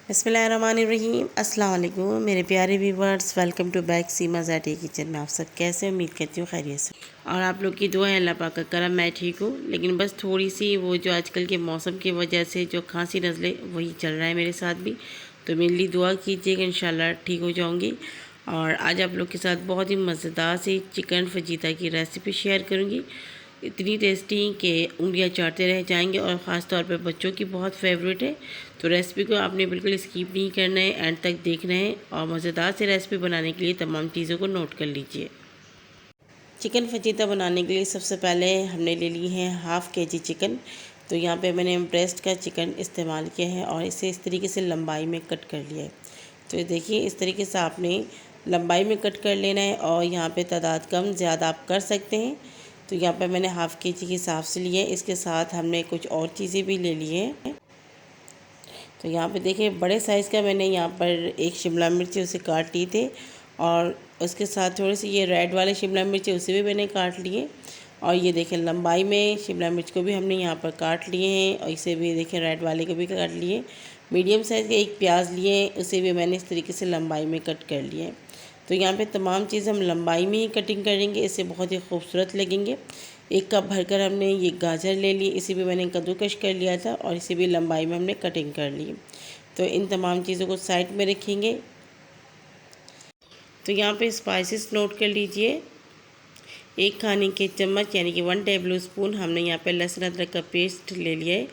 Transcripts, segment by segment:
बिस्मिल्लाहिर्रहमानिर्रहीम। अस्सलाम वालेकुम मेरे प्यारे viewers, welcome to back Seema Zati kitchen में। आप सब कैसे, उम्मीद करती हूँ खैरियत से। और आप लोग की दुआ है, अल्लाह पाक का करम, मैं ठीक हूँ। लेकिन बस थोड़ी सी वो जो आजकल के मौसम की वजह से जो खांसी नज़ले वही चल रहा है मेरे साथ भी, तो मेरे लिए दुआ कीजिएगा, इंशाल्लाह ठीक हो जाऊँगी। और आज आप लोग के साथ बहुत ही मज़ेदार सी चिकन फजीता की रेसिपी शेयर करूँगी। इतनी टेस्टी कि उंगलियां चाटते रह जाएंगे और ख़ास तौर पर बच्चों की बहुत फेवरेट है। तो रेसिपी को आपने बिल्कुल स्किप नहीं करना है, एंड तक देखना है। और मज़ेदार से रेसिपी बनाने के लिए तमाम चीज़ों को नोट कर लीजिए। चिकन फजीता बनाने के लिए सबसे पहले हमने ले ली है हाफ़ kg चिकन। तो यहाँ पे मैंने ब्रेस्ट का चिकन इस्तेमाल किया है और इसे इस तरीके से लंबाई में कट कर लिया है। तो ये देखिए, इस तरीके से आपने लंबाई में कट कर लेना है और यहाँ पे तादाद कम ज़्यादा आप कर सकते हैं। तो यहाँ पर मैंने हाफ़ kg के हिसाब से लिए। इसके साथ हमने कुछ और चीज़ें भी ले ली हैं। तो यहाँ पे देखिए, बड़े साइज़ का मैंने यहाँ पर एक शिमला मिर्च उसे काट लिए थे, और उसके साथ थोड़ी सी ये रेड वाले शिमला मिर्च उसे भी मैंने काट लिए। और ये देखें, लंबाई में शिमला मिर्च को भी हमने यहाँ पर काट लिए हैं, और इसे भी देखें रेड वाले को भी काट लिए। मीडियम साइज़ का एक प्याज लिए, उसे भी मैंने इस तरीके से लंबाई में कट कर लिए। तो यहाँ पे तमाम चीज़ हम लंबाई में ही कटिंग करेंगे, इससे बहुत ही खूबसूरत लगेंगे। एक कप भरकर हमने ये गाजर ले ली, इसे भी मैंने कद्दूकश कर लिया था और इसे भी लंबाई में हमने कटिंग कर ली। तो इन तमाम चीज़ों को साइड में रखेंगे। तो यहाँ पे स्पाइसेस नोट कर लीजिए। एक खाने के चम्मच यानी कि 1 टेबल स्पून हमने यहाँ पे लहसुन अदरक का पेस्ट ले लिया है।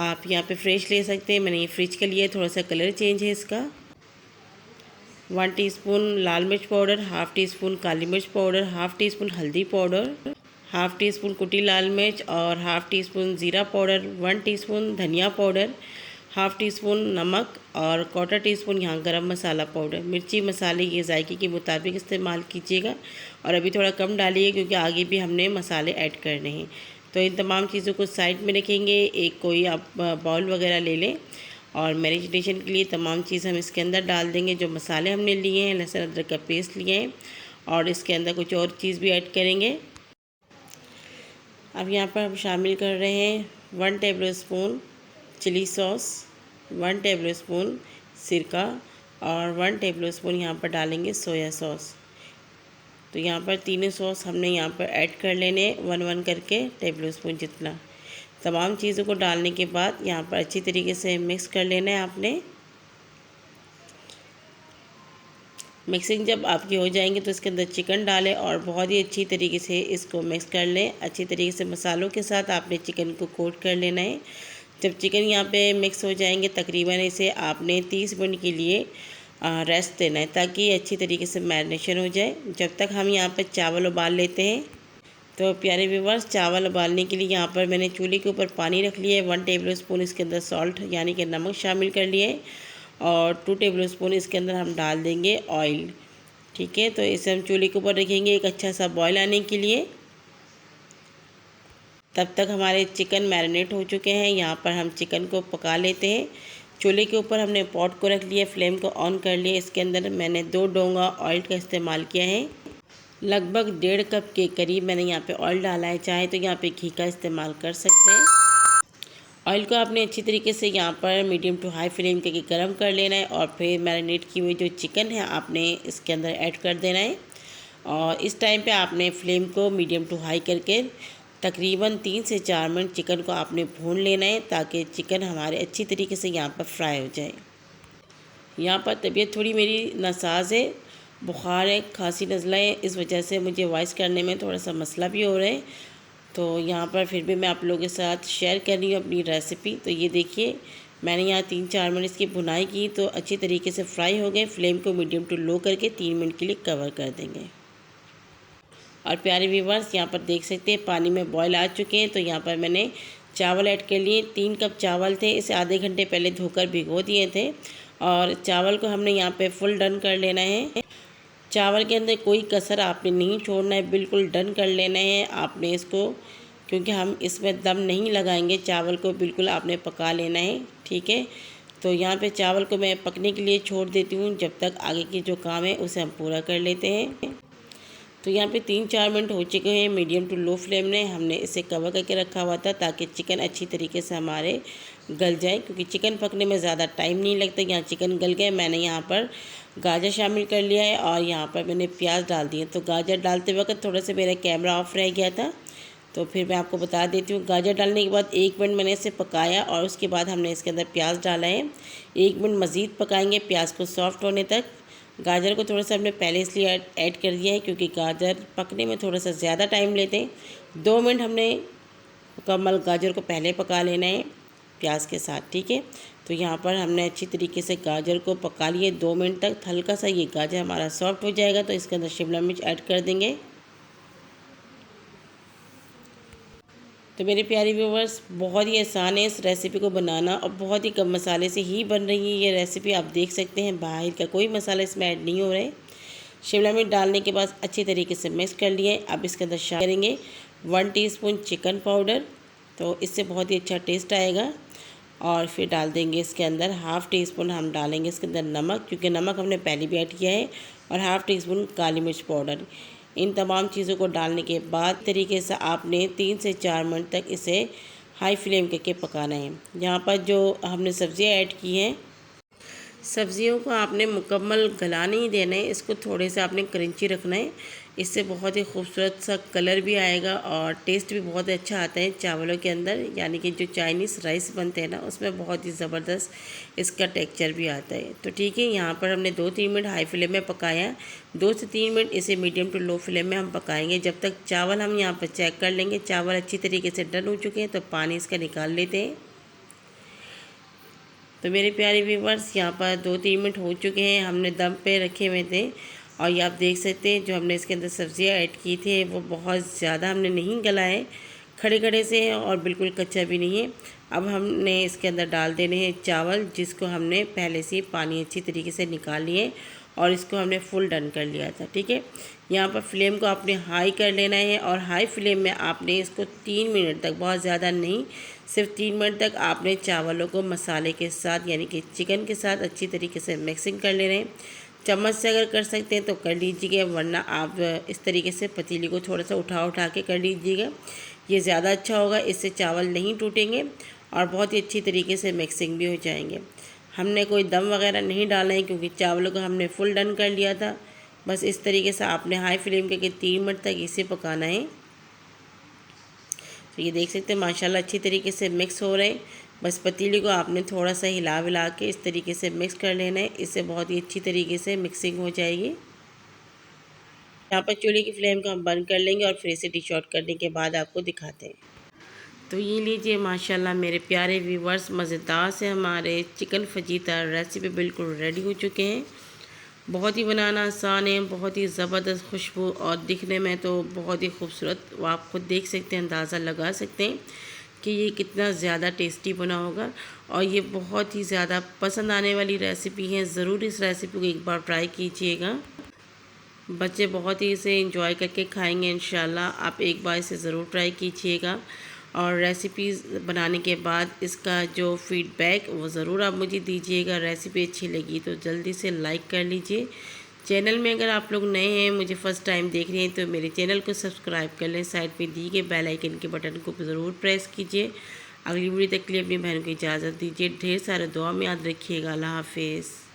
आप यहाँ पे फ्रेश ले सकते हैं, मैंने ये फ्रिज का लिया है, थोड़ा सा कलर चेंज है इसका। 1 टीस्पून लाल मिर्च पाउडर, हाफ़ टी स्पून काली मिर्च पाउडर, हाफ़ टी स्पून हल्दी पाउडर, हाफ़ टी स्पून कुटी लाल मिर्च और हाफ़ टी स्पून ज़ीरा पाउडर, 1 टीस्पून धनिया पाउडर, हाफ़ टी स्पून नमक और 1/4 टीस्पून यहाँ गरम मसाला पाउडर। मिर्ची मसाले ये जायके के मुताबिक इस्तेमाल कीजिएगा, और अभी थोड़ा कम डालिए क्योंकि आगे भी हमने मसाले ऐड करने हैं। तो इन तमाम चीज़ों को साइड में रखेंगे। एक कोई आप बाउल वगैरह ले लें, और मैरिनेशन के लिए तमाम चीज़ हम इसके अंदर डाल देंगे। जो मसाले हमने लिए हैं, लहसुन अदरक का पेस्ट लिए हैं, और इसके अंदर कुछ और चीज़ भी ऐड करेंगे। अब यहाँ पर हम शामिल कर रहे हैं 1 tablespoon chili sauce, 1 tablespoon सिरका और 1 टेबल स्पून यहाँ पर डालेंगे सोया सॉस। तो यहाँ पर तीनों सॉस हमने यहाँ पर ऐड कर लेने 1-1 करके टेबल स्पून जितना। तमाम चीज़ों को डालने के बाद यहाँ पर अच्छी तरीके से मिक्स कर लेना है आपने। मिक्सिंग जब आपकी हो जाएंगी तो इसके अंदर चिकन डालें और बहुत ही अच्छी तरीके से इसको मिक्स कर लें। अच्छी तरीके से मसालों के साथ आपने चिकन को कोट कर लेना है। जब चिकन यहाँ पे मिक्स हो जाएंगे, तकरीबन इसे आपने 30 मिनट के लिए रेस्ट देना है, ताकि अच्छी तरीके से मैरिनेशन हो जाए। जब तक हम यहाँ पर चावल उबाल लेते हैं। तो प्यारे व्यूवर्स, चावल उबालने के लिए यहाँ पर मैंने चूल्हे के ऊपर पानी रख लिया है। 1 टेबल स्पून इसके अंदर सॉल्ट यानी कि नमक शामिल कर लिए है, और 2 टेबल स्पून इसके अंदर हम डाल देंगे ऑयल। ठीक है, तो इसे हम चूल्हे के ऊपर रखेंगे एक अच्छा सा बॉयल आने के लिए। तब तक हमारे चिकन मैरिनेट हो चुके हैं। यहाँ पर हम चिकन को पका लेते हैं। चूल्हे के ऊपर हमने पॉट को रख लिया, फ्लेम को ऑन कर लिया। इसके अंदर मैंने 2 डोंगा ऑयल का इस्तेमाल किया है। लगभग 1.5 कप के करीब मैंने यहाँ पे ऑयल डाला है। चाहे तो यहाँ पे घी का इस्तेमाल कर सकते हैं। ऑयल को आपने अच्छी तरीके से यहाँ पर मीडियम टू हाई फ्लेम करके गर्म कर लेना है, और फिर मैरिनेट की हुई जो चिकन है आपने इसके अंदर ऐड कर देना है। और इस टाइम पे आपने फ्लेम को मीडियम टू हाई करके तकरीबन 3 से 4 मिनट चिकन को आपने भून लेना है, ताकि चिकन हमारे अच्छी तरीके से यहाँ पर फ्राई हो जाए। यहाँ पर तबीयत थोड़ी मेरी नासाज है, बुखार है, खांसी नज़ला है, इस वजह से मुझे वॉइस करने में थोड़ा सा मसला भी हो रहा है। तो यहाँ पर फिर भी मैं आप लोगों के साथ शेयर कर रही हूँ अपनी रेसिपी। तो ये देखिए, मैंने यहाँ 3-4 मिनट इसकी भुनाई की तो अच्छी तरीके से फ्राई हो गए। फ्लेम को मीडियम टू लो करके 3 मिनट के लिए कवर कर देंगे। और प्यारे व्यूवर्स, यहाँ पर देख सकते हैं पानी में बॉयल आ चुके हैं। तो यहाँ पर मैंने चावल ऐड कर लिए। 3 कप चावल थे, इसे आधे घंटे पहले धोकर भिगो दिए थे, और चावल को हमने यहाँ पे फुल डन कर लेना है। चावल के अंदर कोई कसर आपने नहीं छोड़ना है, बिल्कुल डन कर लेना है आपने इसको, क्योंकि हम इसमें दम नहीं लगाएंगे। चावल को बिल्कुल आपने पका लेना है। ठीक है, तो यहाँ पे चावल को मैं पकने के लिए छोड़ देती हूँ, जब तक आगे की जो काम है उसे हम पूरा कर लेते हैं। तो यहाँ पे 3-4 मिनट हो चुके हैं। मीडियम टू लो फ्लेम में हमने इसे कवर करके रखा हुआ था, ताकि चिकन अच्छी तरीके से हमारे गल जाए, क्योंकि चिकन पकने में ज़्यादा टाइम नहीं लगता। यहाँ चिकन गल गए, मैंने यहाँ पर गाजर शामिल कर लिया है और यहाँ पर मैंने प्याज डाल दिए। तो गाजर डालते वक्त थोड़ा सा मेरा कैमरा ऑफ रह गया था, तो फिर मैं आपको बता देती हूँ। गाजर डालने के बाद 1 मिनट मैंने इसे पकाया और उसके बाद हमने इसके अंदर प्याज डाला है। 1 मिनट मज़ीद पकाएंगे प्याज को सॉफ्ट होने तक। गाजर को थोड़ा सा हमने पहले इसलिए ऐड कर दिया है क्योंकि गाजर पकने में थोड़ा सा ज़्यादा टाइम लेते हैं। 2 मिनट हमने मुकम्मल गाजर को पहले पका लेना है प्याज के साथ, ठीक है। तो यहाँ पर हमने अच्छी तरीके से गाजर को पका लिए 2 मिनट तक। हल्का सा ये गाजर हमारा सॉफ्ट हो जाएगा तो इसके अंदर शिमला मिर्च ऐड कर देंगे। तो मेरे प्यारे व्यूवर्स, बहुत ही आसान है इस रेसिपी को बनाना और बहुत ही कम मसाले से ही बन रही है ये रेसिपी। आप देख सकते हैं बाहर का कोई मसाला इसमें ऐड नहीं हो रहा है। शिमला मिर्च डालने के बाद अच्छी तरीके से मिक्स कर लिए। अब इसके अंदर शामिल करेंगे 1 टीस्पून चिकन पाउडर, तो इससे बहुत ही अच्छा टेस्ट आएगा। और फिर डाल देंगे इसके अंदर ½ टीस्पून हम डालेंगे इसके अंदर नमक, क्योंकि नमक हमने पहले भी ऐड किया है, और ½ टीस्पून काली मिर्च पाउडर। इन तमाम चीज़ों को डालने के बाद तरीके से आपने 3 से 4 मिनट तक इसे हाई फ्लेम करके पकाना है। यहाँ पर जो हमने सब्ज़ियाँ ऐड की हैं, सब्जियों को आपने मुकम्मल गला नहीं देना है, इसको थोड़े से आपने क्रंची रखना है। इससे बहुत ही खूबसूरत सा कलर भी आएगा और टेस्ट भी बहुत अच्छा आता है चावलों के अंदर, यानी कि जो चाइनीज़ राइस बनते हैं ना, उसमें बहुत ही ज़बरदस्त इसका टेक्सचर भी आता है। तो ठीक है, यहाँ पर हमने 2-3 मिनट हाई फ्लेम में पकाया। 2 से 3 मिनट इसे मीडियम टू लो फ्लेम में हम पकाएंगे, जब तक चावल हम यहाँ पर चेक कर लेंगे चावल अच्छी तरीके से डन हो चुके हैं तो पानी इसका निकाल लेते हैं। तो मेरे प्यारे व्यूवर्स, यहाँ पर 2-3 मिनट हो चुके हैं, हमने दम पे रखे हुए थे। और ये आप देख सकते हैं जो हमने इसके अंदर सब्ज़ियाँ ऐड की थी वो बहुत ज़्यादा हमने नहीं गला है, खड़े खड़े से हैं और बिल्कुल कच्चा भी नहीं है। अब हमने इसके अंदर डाल देने हैं चावल, जिसको हमने पहले से पानी अच्छी तरीके से निकाल लिए और इसको हमने फुल डन कर लिया था, ठीक है। यहाँ पर फ्लेम को आपने हाई कर लेना है और हाई फ्लेम में आपने इसको 3 मिनट तक, बहुत ज़्यादा नहीं, सिर्फ 3 मिनट तक आपने चावलों को मसाले के साथ यानी कि चिकन के साथ अच्छी तरीके से मिक्सिंग कर लेना है। चम्मच से अगर कर सकते हैं तो कर लीजिएगा, वरना आप इस तरीके से पतीली को थोड़ा सा उठा के कर लीजिएगा, ये ज़्यादा अच्छा होगा। इससे चावल नहीं टूटेंगे और बहुत ही अच्छी तरीके से मिक्सिंग भी हो जाएंगे। हमने कोई दम वगैरह नहीं डाला है क्योंकि चावलों को हमने फुल डन कर लिया था। बस इस तरीके से आपने हाई फ्लेम करके 3 मिनट तक इसे पकाना है। तो ये देख सकते हैं माशाल्लाह अच्छी तरीके से मिक्स हो रहे हैं। बस पतीली को आपने थोड़ा सा हिला विला के इस तरीके से मिक्स कर लेना है, इससे बहुत ही अच्छी तरीके से मिक्सिंग हो जाएगी। यहाँ पर चूल्हे की फ्लेम को हम बंद कर लेंगे और फिर इसे डिश आउट करने के बाद आपको दिखाते हैं। तो ये लीजिए माशाल्लाह मेरे प्यारे व्यूवर्स, मज़ेदार से हमारे चिकन फजीता रेसिपी बिल्कुल रेडी हो चुके हैं। बहुत ही बनाना आसान है, बहुत ही ज़बरदस्त खुशबू और दिखने में तो बहुत ही खूबसूरत। वो आप खुद देख सकते हैं, अंदाज़ा लगा सकते हैं कि ये कितना ज़्यादा टेस्टी बना होगा और ये बहुत ही ज़्यादा पसंद आने वाली रेसिपी है। ज़रूर इस रेसिपी को एक बार ट्राई कीजिएगा, बच्चे बहुत ही इसे एंजॉय करके खाएंगे इंशाल्लाह। आप एक बार इसे ज़रूर ट्राई कीजिएगा और रेसिपीज़ बनाने के बाद इसका जो फीडबैक वो ज़रूर आप मुझे दीजिएगा। रेसिपी अच्छी लगी तो जल्दी से लाइक कर लीजिए। चैनल में अगर आप लोग नए हैं, मुझे फ़र्स्ट टाइम देख रहे हैं, तो मेरे चैनल को सब्सक्राइब कर लें। साइड पे दी गए बेल आइकन के बटन को ज़रूर प्रेस कीजिए। अगली वीडियो तक के लिए अपनी बहन को इजाज़त दीजिए। ढेर सारे दुआ में याद रखिएगा। अल्लाह हाफिज़।